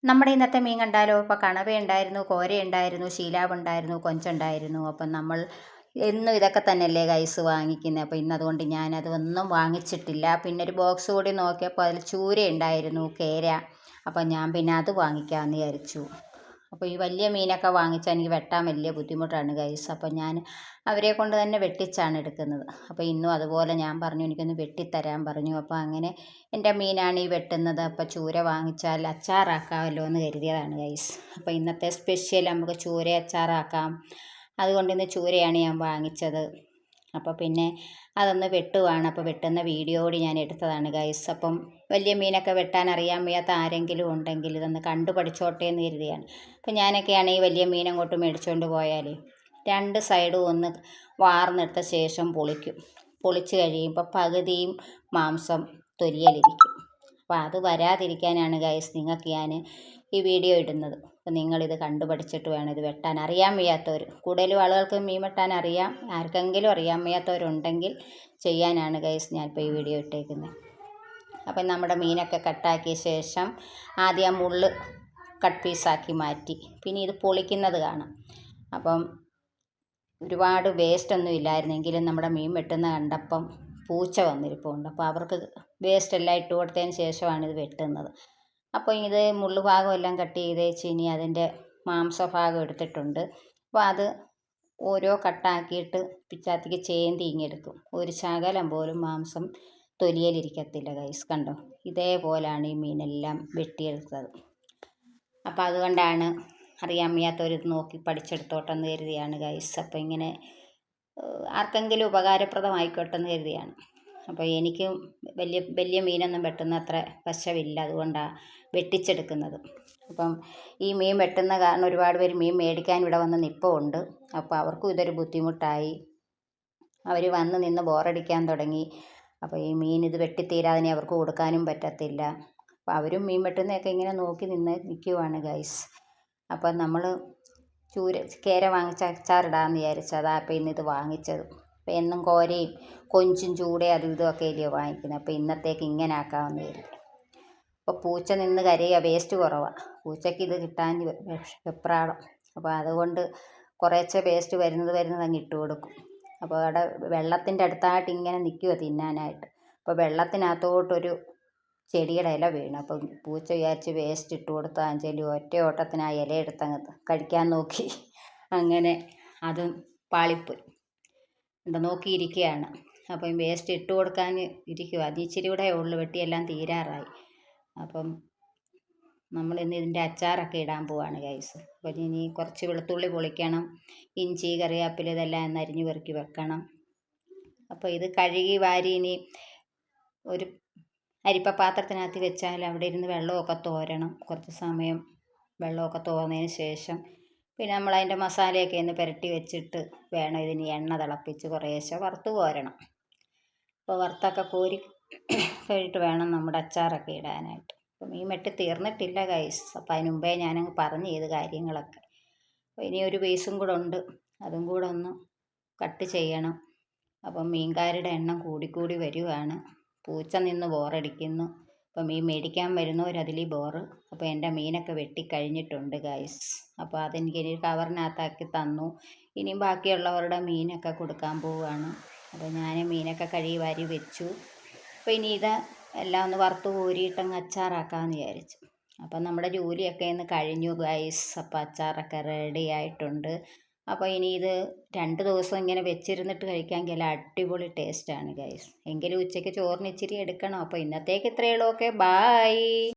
നമ്മുടെ ഇന്നത്തെ മീൻ കണ്ടാലോ? ഇപ്പോൾ കണവയുണ്ടായിരുന്നു, കോരയുണ്ടായിരുന്നു, ശീലാവുണ്ടായിരുന്നു, കൊഞ്ചുണ്ടായിരുന്നു. അപ്പം നമ്മൾ എന്നും ഇതൊക്കെ തന്നെയല്ലേ ഗൈസ് വാങ്ങിക്കുന്നത്. അപ്പോൾ ഇന്ന് അതുകൊണ്ട് ഞാനത് ഒന്നും വാങ്ങിച്ചിട്ടില്ല. പിന്നെ ഒരു ബോക്സ് കൂടി നോക്കിയപ്പോൾ അതിൽ ചൂര ഉണ്ടായിരുന്നു, കേര. അപ്പം ഞാൻ പിന്നെ അത് വാങ്ങിക്കാമെന്ന് വിചാരിച്ചു. അപ്പോൾ ഈ വലിയ മീനൊക്കെ വാങ്ങിച്ചാൽ എനിക്ക് വെട്ടാൻ വലിയ ബുദ്ധിമുട്ടാണ് ഗൈസ്. അപ്പോൾ ഞാൻ അവരെ കൊണ്ട് തന്നെ വെട്ടിച്ചാണ് എടുക്കുന്നത്. അപ്പോൾ ഇന്നും അതുപോലെ ഞാൻ പറഞ്ഞു എനിക്കൊന്ന് വെട്ടിത്തരാൻ പറഞ്ഞു. അപ്പോൾ അങ്ങനെ എൻ്റെ മീനാണ് ഈ വെട്ടുന്നത്. അപ്പോൾ ചൂര വാങ്ങിച്ചാൽ അച്ചാറാക്കാമല്ലോ എന്ന് കരുതിയതാണ് ഗൈസ്. അപ്പോൾ ഇന്നത്തെ സ്പെഷ്യൽ നമുക്ക് ചൂര അച്ചാറാക്കാം. അതുകൊണ്ട് ഇന്ന് ചൂരയാണ് ഞാൻ വാങ്ങിച്ചത്. അപ്പോൾ പിന്നെ അതൊന്ന് വെട്ടുവാണ്. അപ്പോൾ വെട്ടുന്ന വീഡിയോ കൂടി ഞാൻ എടുത്തതാണ് ഗൈസ്. അപ്പം വലിയ മീനൊക്കെ വെട്ടാൻ അറിയാൻ വയ്യാത്ത ആരെങ്കിലും ഉണ്ടെങ്കിൽ ഇതൊന്ന് കണ്ടു പഠിച്ചോട്ടെ എന്ന് കരുതിയാണ്. അപ്പം ഞാനൊക്കെയാണ് ഈ വലിയ മീൻ അങ്ങോട്ട് മേടിച്ചുകൊണ്ട് പോയാൽ രണ്ട് സൈഡും ഒന്ന് വാർന്നെടുത്ത ശേഷം പൊളിക്കും. പൊളിച്ച് കഴിയുമ്പോൾ പകുതിയും മാംസം തൊലിയലിരിക്കും. അപ്പോൾ അത് വരാതിരിക്കാനാണ് ഗൈസ് നിങ്ങൾക്ക് ഞാൻ ഈ വീഡിയോ ഇടുന്നത്. അപ്പോൾ നിങ്ങളിത് കണ്ടുപഠിച്ചിട്ട് വേണം ഇത് വെട്ടാൻ. അറിയാൻ വയ്യാത്തവർ, കൂടുതലും ആളുകൾക്ക് മീൻ വെട്ടാൻ അറിയാം, ആർക്കെങ്കിലും അറിയാൻ വയ്യാത്തവരുണ്ടെങ്കിൽ ചെയ്യാനാണ് ഗൈസ് ഞാനിപ്പോൾ ഈ വീഡിയോ ഇട്ടേക്കുന്നത്. അപ്പം നമ്മുടെ മീനൊക്കെ കട്ടാക്കിയ ശേഷം ആദ്യം ആ മുള്ള് കട്ട് പീസാക്കി മാറ്റി. പിന്നെ ഇത് പൊളിക്കുന്നത് കാണാം. അപ്പം ഒരുപാട് വേസ്റ്റൊന്നും ഇല്ലായിരുന്നെങ്കിലും നമ്മുടെ മീൻ വെട്ടുന്ന കണ്ടപ്പം പൂച്ച വന്നിരിപ്പുണ്ട്. അപ്പോൾ അവർക്ക് വേസ്റ്റ് എല്ലാം ഇട്ട് കൊടുത്തതിന് ശേഷമാണ് ഇത് വെട്ടുന്നത്. അപ്പോൾ ഇത് മുള്ളു ഭാഗം എല്ലാം കട്ട് ചെയ്തേച്ച് ഇനി അതിൻ്റെ മാംസഭാഗം എടുത്തിട്ടുണ്ട്. അപ്പോൾ അത് ഓരോ കട്ടാക്കിയിട്ട് പിച്ചാത്തിക്ക് ചേന്തി ഇങ്ങെടുക്കും. ഒരു ശകലം പോലും മാംസം തൊലിയലിരിക്കത്തില്ല ഗൈസ്. കണ്ടോ, ഇതേപോലെയാണ് ഈ മീനെല്ലാം വെട്ടിയെടുത്തത്. അപ്പോൾ അതുകൊണ്ടാണ് അറിയാൻ വയ്യാത്തവർ ഇത് നോക്കി പഠിച്ചെടുത്തോട്ടെന്ന് കരുതിയാണ് ഗൈസ്. അപ്പോൾ ഇങ്ങനെ ആർക്കെങ്കിലും ഉപകാരപ്രദമായിക്കോട്ടെ എന്ന് കരുതിയാണ്. അപ്പോൾ എനിക്ക് വലിയ വലിയ മീനൊന്നും വെട്ടുന്ന അത്ര വശമില്ല, അതുകൊണ്ടാണ് വെട്ടിച്ചെടുക്കുന്നത്. അപ്പം ഈ മീൻ വെട്ടുന്ന കാരണം ഒരുപാട് പേര് മീൻ മേടിക്കാൻ ഇവിടെ വന്ന് നിൽപ്പുണ്ട്. അപ്പോൾ അവർക്കും ഇതൊരു ബുദ്ധിമുട്ടായി. അവർ വന്ന് നിന്ന് ബോറടിക്കാൻ തുടങ്ങി. അപ്പോൾ ഈ മീൻ ഇത് വെട്ടിത്തീരാതെ അവർക്ക് കൊടുക്കാനും പറ്റത്തില്ല. അപ്പോൾ അവരും മീൻ വെട്ടുന്നതൊക്കെ ഇങ്ങനെ നോക്കി നിൽക്കുവാണ് ഗൈസ്. അപ്പം നമ്മൾ കേര വാങ്ങിച്ച അച്ചാറിടാമെന്ന് വിചാരിച്ചത്. അപ്പോൾ ഇന്നിത് വാങ്ങിച്ചത്. അപ്പോൾ എന്നും കോരയും കൊഞ്ചും ചൂടയും അതും ഇതുമൊക്കെ അല്ലയോ വാങ്ങിക്കുന്നത്. അപ്പോൾ ഇന്നത്തേക്ക് ഇങ്ങനെ ആക്കാമെന്ന് കരുതി. അപ്പോൾ പൂച്ച നിന്ന് കരയുക, വേസ്റ്റ് കുറവാണ്. പൂച്ചയ്ക്ക് ഇത് കിട്ടാൻ വെപ്രാളം. അപ്പോൾ അതുകൊണ്ട് കുറേശ്ശെ വേസ്റ്റ് വരുന്നത് അങ്ങ് ഇട്ട് കൊടുക്കും. അപ്പോൾ അവിടെ വെള്ളത്തിൻ്റെ അടുത്തായിട്ട് ഇങ്ങനെ നിൽക്കുക തിന്നാനായിട്ട്. അപ്പോൾ വെള്ളത്തിനകത്തോട്ടൊരു ചെടിയുടെ ഇല വീണു. അപ്പം പൂച്ച വിചാരിച്ച് വേസ്റ്റ് ഇട്ട് കൊടുത്താൽ ചെല്ലി ഒറ്റ ഓട്ടത്തിന് ആ ഇല എടുത്തങ്ങ് കഴിക്കാൻ നോക്കി. അങ്ങനെ അതും പാളിപ്പോയി. എന്താ നോക്കിയിരിക്കുകയാണ്. അപ്പം വേസ്റ്റ് ഇട്ട് കൊടുക്കാൻ ഇരിക്കുക. അത് ഇച്ചിരി കൂടെ ഉള്ളു, വെട്ടിയെല്ലാം തീരാറായി. അപ്പം നമ്മളിന്ന് ഇതിൻ്റെ അച്ചാറൊക്കെ ഇടാൻ പോവാണ് ഗൈസ്. അപ്പം ഇനി കുറച്ച് വെളുത്തുള്ളി പൊളിക്കണം, ഇഞ്ചി കറിവേപ്പില ഇതെല്ലാം ഒന്ന് അരിഞ്ഞ് പെറുക്കി വെക്കണം. അപ്പോൾ ഇത് കഴുകി വാരി ഇനി ഒരു അരിപ്പ പാത്രത്തിനകത്ത് വെച്ചാൽ അവിടെ ഇരുന്ന് വെള്ളമൊക്കെ തോരണം. കുറച്ച് സമയം വെള്ളമൊക്കെ തോർന്നതിന് ശേഷം പിന്നെ നമ്മൾ അതിൻ്റെ മസാലയൊക്കെ ഒന്ന് പുരട്ടി വെച്ചിട്ട് വേണം ഇതിന് എണ്ണ തിളപ്പിച്ച് കുറേശ്ശെ വറുത്ത് കോരണം. അപ്പോൾ വറുത്തൊക്കെ കോരി കഴിഞ്ഞിട്ട് വേണം നമ്മുടെ അച്ചാറൊക്കെ ഇടാനായിട്ട്. അപ്പോൾ മീൻ വെട്ടി തീർന്നിട്ടില്ല ഗൈസ്. അപ്പോൾ അതിന് മുമ്പേ ഞാനങ്ങ് പറഞ്ഞു ചെയ്ത് കാര്യങ്ങളൊക്കെ. അപ്പോൾ ഇനി ഒരു പീസും കൂടെ ഉണ്ട്, അതും കൂടെ ഒന്ന് കട്ട് ചെയ്യണം. അപ്പം മീൻകാരുടെ എണ്ണം കൂടിക്കൂടി വരുവാണ്. പൂച്ച നിന്ന് ബോറടിക്കുന്നു. അപ്പോൾ മീൻ മേടിക്കാൻ വരുന്നവരതിൽ ബോറ്. അപ്പോൾ എൻ്റെ മീനൊക്കെ വെട്ടിക്കഴിഞ്ഞിട്ടുണ്ട് ഗൈസ്. അപ്പോൾ അതെനിക്ക് ഒരു കവറിനകത്താക്കി തന്നു. ഇനിയും ബാക്കിയുള്ളവരുടെ മീനൊക്കെ കൊടുക്കാൻ പോവുകയാണ്. അപ്പോൾ ഞാൻ മീനൊക്കെ കഴുകി വാരി വെച്ചു. അപ്പോൾ ഇനി ഇത് എല്ലാം ഒന്ന് വറുത്ത് കോരിയിട്ടങ്ങ് അച്ചാറാക്കാമെന്ന് വിചാരിച്ചു. അപ്പം നമ്മുടെ ജോലിയൊക്കെ ഒന്ന് കഴിഞ്ഞു ഗൈസ്. അപ്പോൾ അച്ചാറൊക്കെ റെഡി ആയിട്ടുണ്ട്. അപ്പോൾ ഇനി ഇത് 2 ദിവസം ഇങ്ങനെ വെച്ചിരുന്നിട്ട് കഴിക്കാമെങ്കിൽ അടിപൊളി ടേസ്റ്റാണ് ഗൈസ്. എങ്കിലും ഉച്ചയ്ക്ക് ചോറിന് ഇച്ചിരി എടുക്കണം. അപ്പോൾ ഇന്നത്തേക്ക് ഇത്രയേ ഉള്ളൂ. Okay, bye.